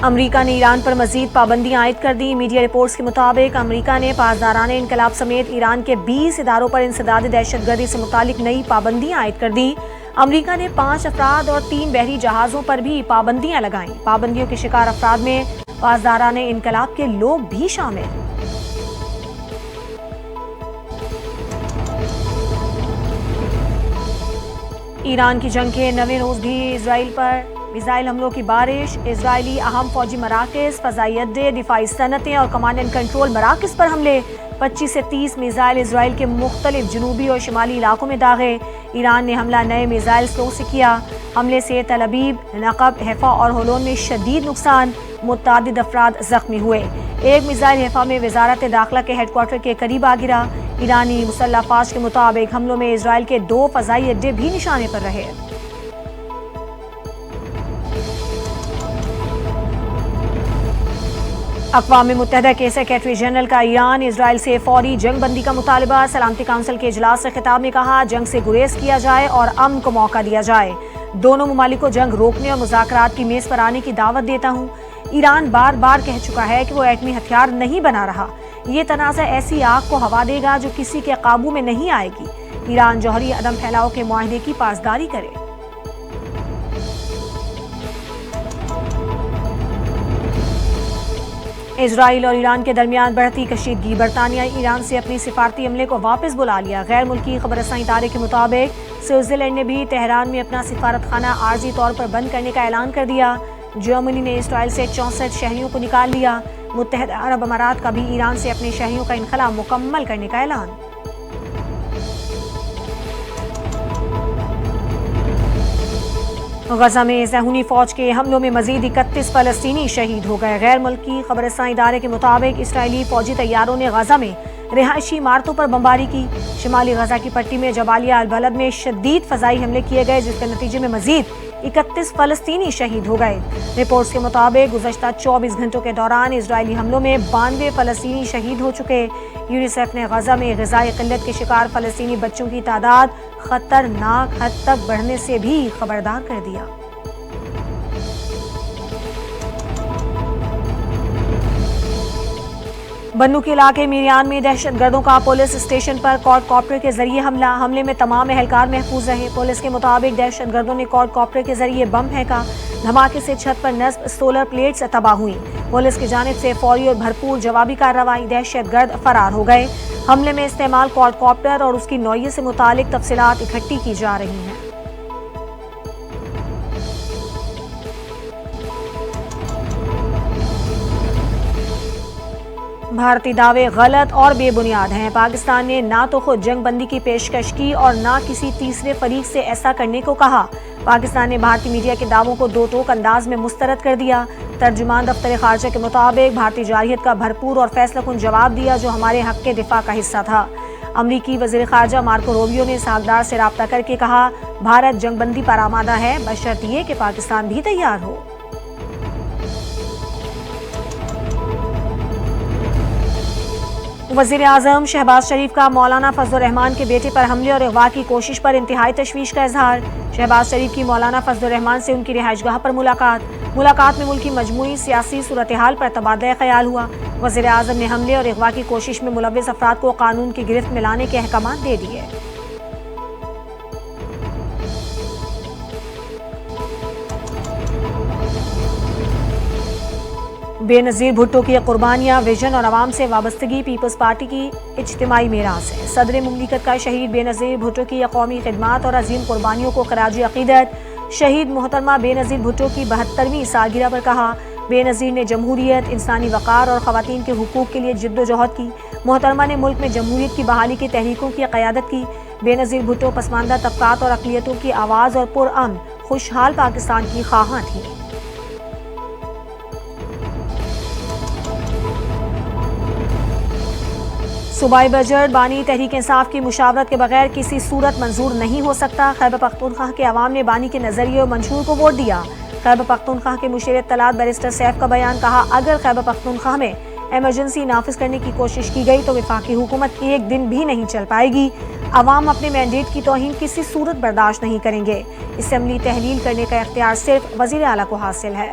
امریکہ نے ایران پر مزید پابندیاں عائد کر دی۔ میڈیا رپورٹس کے مطابق امریکہ نے پاسداران انقلاب سمیت ایران کے 20 اداروں پر انسداد دہشت گردی سے متعلق نئی پابندیاں عائد کر دی۔ امریکہ نے 5 افراد اور 3 بحری جہازوں پر بھی پابندیاں لگائیں۔ پابندیوں کے شکار افراد میں پاسداران انقلاب کے لوگ بھی شامل۔ ایران کی جنگ کے 9ویں روز بھی اسرائیل پر میزائل حملوں کی بارش۔ اسرائیلی اہم فوجی مراکز، فضائی اڈے، دفاعی صنعتیں اور کمانڈ اینڈ کنٹرول مراکز پر حملے۔ 25 سے 30 میزائل اسرائیل کے مختلف جنوبی اور شمالی علاقوں میں داغے۔ ایران نے حملہ نئے میزائل سلو سے کیا۔ حملے سے تل ابیب، نقب، حیفا اور ہولون میں شدید نقصان، متعدد افراد زخمی ہوئے۔ ایک میزائل حیفا میں وزارت داخلہ کے ہیڈ کوارٹر کے قریب آ گرا۔ ایرانی مسلح افواج کے مطابق حملوں میں اسرائیل کے 2 فضائی اڈے بھی نشانے پر رہے۔ اقوام متحدہ کے سیکریٹری جنرل کا ایران اسرائیل سے فوری جنگ بندی کا مطالبہ۔ سلامتی کونسل کے اجلاس سے خطاب میں کہا، جنگ سے گریز کیا جائے اور امن کو موقع دیا جائے۔ دونوں ممالک کو جنگ روکنے اور مذاکرات کی میز پر آنے کی دعوت دیتا ہوں۔ ایران بار بار کہہ چکا ہے کہ وہ ایٹمی ہتھیار نہیں بنا رہا۔ یہ تنازع ایسی آگ کو ہوا دے گا جو کسی کے قابو میں نہیں آئے گی۔ ایران جوہری عدم پھیلاؤ کے معاہدے کی پاسداری کرے۔ اسرائیل اور ایران کے درمیان بڑھتی کشیدگی۔ برطانیہ ایران سے اپنی سفارتی عملے کو واپس بلا لیا۔ غیر ملکی خبر رساں ادارے کے مطابق سوئٹزرلینڈ نے بھی تہران میں اپنا سفارت خانہ عارضی طور پر بند کرنے کا اعلان کر دیا۔ جرمنی نے اسرائیل سے 64 شہریوں کو نکال لیا۔ متحدہ عرب امارات کا بھی ایران سے اپنے شہریوں کا انخلاء مکمل کرنے کا اعلان۔ غزہ میں صہیونی فوج کے حملوں میں مزید 31 فلسطینی شہید ہو گئے۔ غیر ملکی خبر رساں ادارے کے مطابق اسرائیلی فوجی طیاروں نے غزہ میں رہائشی عمارتوں پر بمباری کی۔ شمالی غزہ کی پٹی میں جبالیہ البلد میں شدید فضائی حملے کیے گئے، جس کے نتیجے میں مزید 31 فلسطینی شہید ہو گئے۔ رپورٹس کے مطابق گزشتہ 24 گھنٹوں کے دوران اسرائیلی حملوں میں 92 فلسطینی شہید ہو چکے۔ یونیسیف نے غزہ میں غذائی قلت کے شکار فلسطینی بچوں کی تعداد خطرناک حد تک بڑھنے سے بھی خبردار کر دیا۔ بنو کے علاقے میریان میں دہشت گردوں کا پولیس اسٹیشن پر کوڈ کاپٹر کے ذریعے حملہ۔ حملے میں تمام اہلکار محفوظ رہے۔ پولیس کے مطابق دہشت گردوں نے کوڈ کاپٹر کے ذریعے بم پھینکا۔ دھماکے سے چھت پر نصب سولر پلیٹس تباہ ہوئیں۔ پولیس کی جانب سے فوری اور بھرپور جوابی کارروائی۔ دہشت گرد فرار ہو گئے۔ حملے میں استعمال کوڈ کاپٹر اور اس کی نوعیت سے متعلق تفصیلات اکٹھی کی جا رہی ہیں۔ بھارتی دعوے غلط اور بے بنیاد ہیں۔ پاکستان نے نہ تو خود جنگ بندی کی پیشکش کی اور نہ کسی تیسرے فریق سے ایسا کرنے کو کہا۔ پاکستان نے بھارتی میڈیا کے دعووں کو دو ٹوک انداز میں مسترد کر دیا۔ ترجمان دفتر خارجہ کے مطابق بھارتی جارحیت کا بھرپور اور فیصلہ کن جواب دیا جو ہمارے حق کے دفاع کا حصہ تھا۔ امریکی وزیر خارجہ مارکو روبیو نے ساکھدار سے رابطہ کر کے کہا، بھارت جنگ بندی پر آمادہ ہے، بشرط یہ کہ پاکستان بھی تیار ہو۔ وزیر اعظم شہباز شریف کا مولانا فضل الرحمان کے بیٹے پر حملے اور اغوا کی کوشش پر انتہائی تشویش کا اظہار۔ شہباز شریف کی مولانا فضل الرحمان سے ان کی رہائش گاہ پر ملاقات میں ملک کی مجموعی سیاسی صورتحال پر تبادلہ خیال ہوا۔ وزیر اعظم نے حملے اور اغوا کی کوشش میں ملوث افراد کو قانون کی گرفت میں لانے کے احکامات دے دیے۔ بے نظیر بھٹو کی قربانیاں، ویژن اور عوام سے وابستگی پیپلز پارٹی کی اجتماعی میراث ہے۔ صدر مملکت کا شہید بے نظیر بھٹو کی قومی خدمات اور عظیم قربانیوں کو خراج عقیدت۔ شہید محترمہ بے نظیر بھٹو کی 72ویں سالگرہ پر کہا، بے نظیر نے جمہوریت، انسانی وقار اور خواتین کے حقوق کے لیے جد و جہد کی۔ محترمہ نے ملک میں جمہوریت کی بحالی کی تحریکوں کی قیادت کی۔ بے نظیر بھٹو پسماندہ طبقات اور اقلیتوں کی آواز اور پرامن خوشحال پاکستان کی خواہاں تھیں۔ صوبائی بجٹ بانی تحریک انصاف کی مشاورت کے بغیر کسی صورت منظور نہیں ہو سکتا۔ خیبر پختونخوا کے عوام نے بانی کے نظریے اور منشور کو ووٹ دیا۔ خیبر پختونخوا کے مشیر اطلاعات بیرسٹر سیف کا بیان، کہا اگر خیبر پختونخوا میں ایمرجنسی نافذ کرنے کی کوشش کی گئی تو وفاقی حکومت ایک دن بھی نہیں چل پائے گی۔ عوام اپنے مینڈیٹ کی توہین کسی صورت برداشت نہیں کریں گے۔ اسمبلی تحلیل کرنے کا اختیار صرف وزیر اعلیٰ کو حاصل ہے۔